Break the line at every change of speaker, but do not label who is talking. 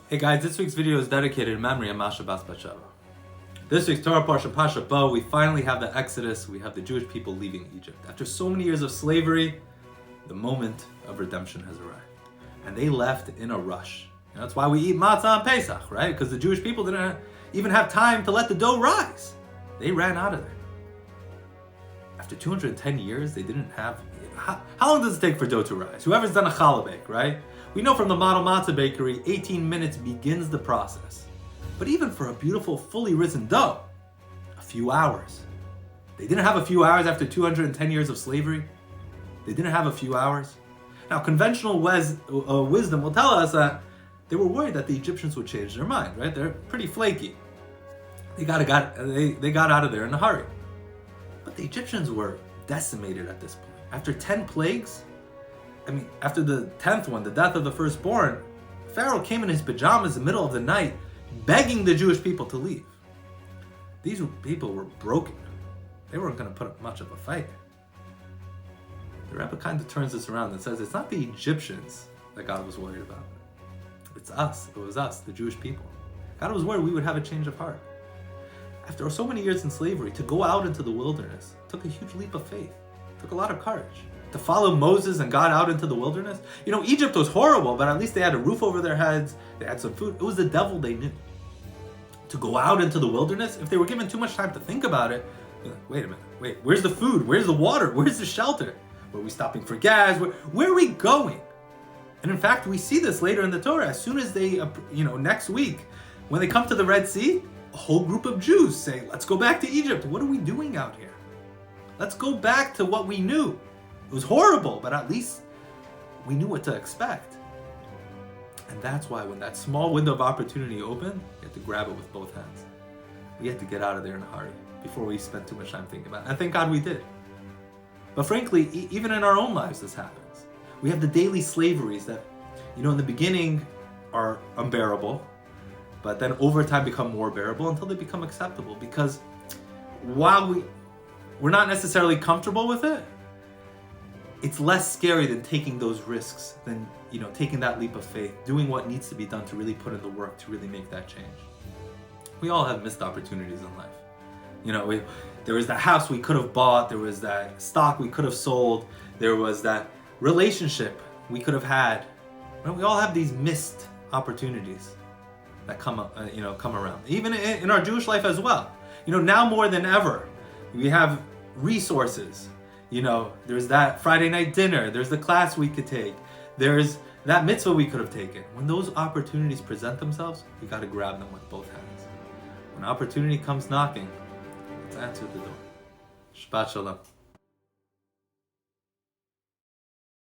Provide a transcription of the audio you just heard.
Hey guys, this week's video is dedicated in memory of Masha Bas Batsheva. This week's Torah Parsha Pasha Bo, we finally have the Exodus, we have the Jewish people leaving Egypt. After so many years of slavery, the moment of redemption has arrived. And they left in a rush. And that's why we eat matzah on Pesach, right? Because the Jewish people didn't even have time to let the dough rise. They ran out of there. After 210 years, they didn't have... How long does it take for dough to rise? Whoever's done a challah bake, right? We know from the Model Matzah Bakery, 18 minutes begins the process. But even for a beautiful, fully risen dough, a few hours. They didn't have a few hours after 210 years of slavery. They didn't have a few hours. Now, conventional wisdom will tell us that they were worried that the Egyptians would change their mind, right? They're pretty flaky. They got out of there in a hurry. But the Egyptians were decimated at this point. After 10 plagues, after the 10th one, the death of the firstborn, Pharaoh came in his pajamas in the middle of the night, begging the Jewish people to leave. These people were broken. They weren't going to put up much of a fight. The Rebbe kind of turns this around and says, it's not the Egyptians that God was worried about. It's us. It was us, the Jewish people. God was worried we would have a change of heart. After so many years in slavery, to go out into the wilderness took a huge leap of faith. It took a lot of courage. To follow Moses and God out into the wilderness. You know, Egypt was horrible, but at least they had a roof over their heads. They had some food. It was the devil they knew. To go out into the wilderness, if they were given too much time to think about it, they're like, wait a minute, where's the food? Where's the water? Where's the shelter? Were we stopping for gas? Where are we going? And in fact, we see this later in the Torah. As soon as they, next week, when they come to the Red Sea, a whole group of Jews say, let's go back to Egypt. What are we doing out here? Let's go back to what we knew. It was horrible, but at least we knew what to expect. And that's why when that small window of opportunity opened, you had to grab it with both hands. We had to get out of there in a hurry before we spent too much time thinking about it. And thank God we did. But frankly, even in our own lives, this happens. We have the daily slaveries that, in the beginning are unbearable, but then over time become more bearable until they become acceptable. Because while we're not necessarily comfortable with it, it's less scary than taking those risks, than taking that leap of faith, doing what needs to be done to really put in the work to really make that change. We all have missed opportunities in life. There was that house we could have bought, there was that stock we could have sold, there was that relationship we could have had. We all have these missed opportunities that come around. Even in our Jewish life as well. Now more than ever, we have resources. There's that Friday night dinner, there's the class we could take, there's that mitzvah we could have taken. When those opportunities present themselves, we got to grab them with both hands. When opportunity comes knocking, let's answer the door. Shabbat Shalom.